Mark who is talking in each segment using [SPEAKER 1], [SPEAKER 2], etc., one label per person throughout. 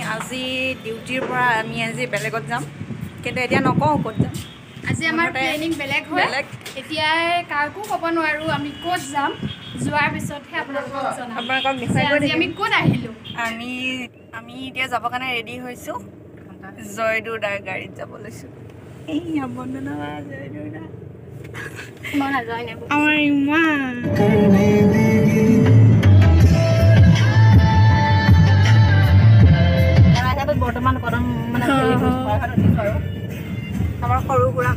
[SPEAKER 1] আজি ডিউটিৰ পৰা আমি আজি বেলেগত যাম কিন্তু এতিয়া নকওঁ ক'ত যাম
[SPEAKER 2] আজি আমাৰ প্লেনিং বেলেগ হয় এতিয়া কাকো ক'ব নোৱাৰো আমি ক'ত যাম যোৱাৰ পিছতহে আপোনালোকক জনাম
[SPEAKER 1] আপোনালোকক দেখুৱাই
[SPEAKER 2] আজি আমি ক'ত আহিলো
[SPEAKER 1] আমি এতিয়া যাব কাৰণে ৰেডি হৈছো জয়দুদাৰ গাড়ীত যাব লৈছো এই বন্দনা জয়দুদা
[SPEAKER 2] মই নাযায় নে
[SPEAKER 1] আমাৰ ইমান বৰ্তমান কদম মানে আমাৰ সৰু সুৰা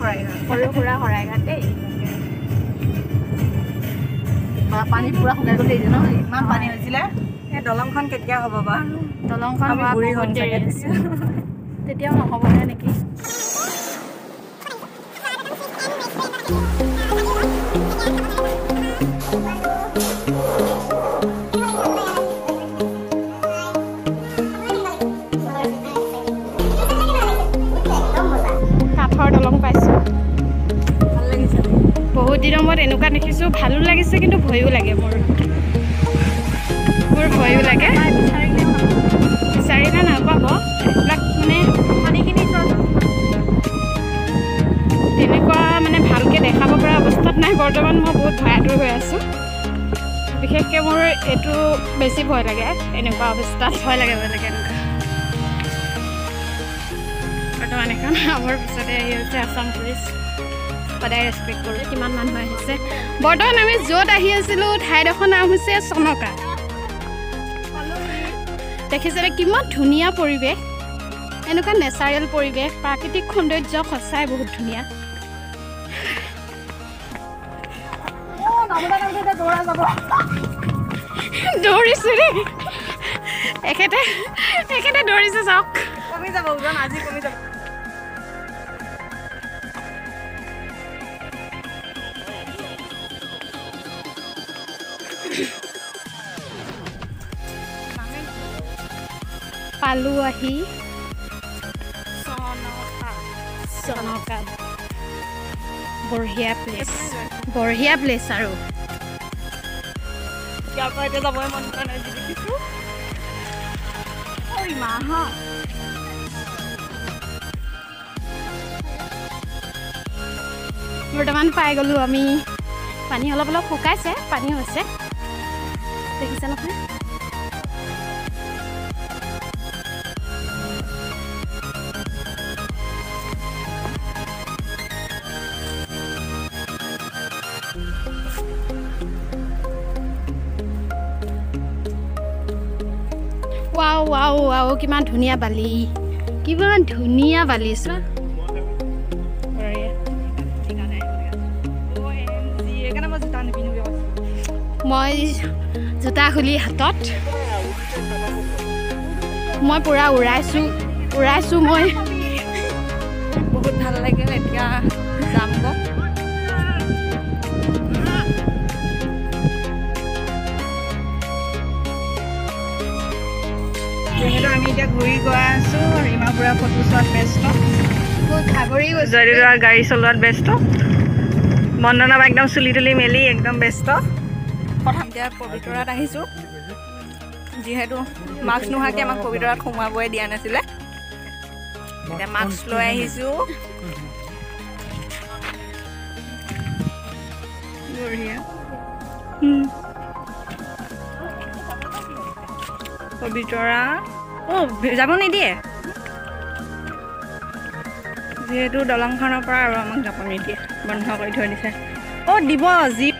[SPEAKER 1] শৰাইঘাট দেই পানী পুৰা শুকাই গ'ল ন ইমান পানী হৈছিলে এই দলংখন কেতিয়া হ'ব বা
[SPEAKER 2] দলংখন বুঢ়ী হ'ল তেতিয়াও নহ'বহে নেকি দলং পাইছো ভাল লাগিছে বহুত দিনৰ মূৰত এনেকুৱা দেখিছো ভালো লাগিছে কিন্তু ভয়ো লাগে মোৰ ভয়ো লাগে বিচাৰিলে নাপাব এইবিলাক মানে পানীখিনি তেনেকুৱা মানে ভালকৈ দেখাব পৰা অৱস্থাত নাই বৰ্তমান মই বহুত ভয়াতুৰ হৈ আছোঁ বিশেষকৈ মোৰ এইটো বেছি ভয় লাগে এনেকুৱা অৱস্থাত ভয় লাগে এনেকুৱা বৰ্তমান এখন আমাৰ পিছতে আহি হৈছে আছাম পুলিচ সদায় ৰেচপেক্ট কৰোঁ কিমান মানুহ আহিছে বৰ্তমান আমি য'ত আহি আছিলোঁ ঠাইডোখৰ নাম হৈছে চনকা দেখিছেনে কিমান ধুনীয়া পৰিৱেশ এনেকুৱা নেচাৰেল পৰিৱেশ প্ৰাকৃতিক সৌন্দৰ্য সঁচাই বহুত ধুনীয়া দৌৰিছোঁ দেই এখেতে দৌৰিছে চাওক
[SPEAKER 1] কমি যাব ওজন আজি কমি যাব
[SPEAKER 2] পালো আহি চনকা বঢ়িয়া প্লেচ আৰু
[SPEAKER 1] ইয়াৰ পৰা এতিয়া যাবই মন কৰা নাই যি দেখিছোঁ ঐ মাহা
[SPEAKER 2] বৰ্তমান পাই গ'লোঁ আমি পানী অলপ অলপ শুকাইছে পানী হৈছে দেখিছে নহয় ৱাও কিমান ধুনীয়া বালি চোৱা মই জোতা খুলি হাতত মই পুৰা উৰাইছোঁ মই
[SPEAKER 1] বহুত ভাল লাগিল এতিয়া যাম গৈ যিহেতু আমি এতিয়া ঘূৰি গৈ আছোঁ ৰীমা পুৰা ফটো চোৱাত ব্যস্ত বহুত ভাগৰি গৈছোঁ জয়দুদাৰ গাড়ী চলোৱাত ব্যস্ত বন্দনা বা একদম চুলি তুলি মেলি একদম ব্যস্ত প্ৰথম এতিয়া পবিতৰাত আহিছোঁ যিহেতু মাস্ক নোহোৱাকৈ আমাক পবিতৰাত সোমাবই দিয়া নাছিলে এতিয়া মাস্ক লৈ আহিছোঁ বঢ়িয়া পবিতৰা যাব নিদিয়ে যিহেতু দলংখনৰ পৰা আৰু আমাক যাব নিদিয়ে বন্ধ কৰি থৈ দিছে দিব জীপ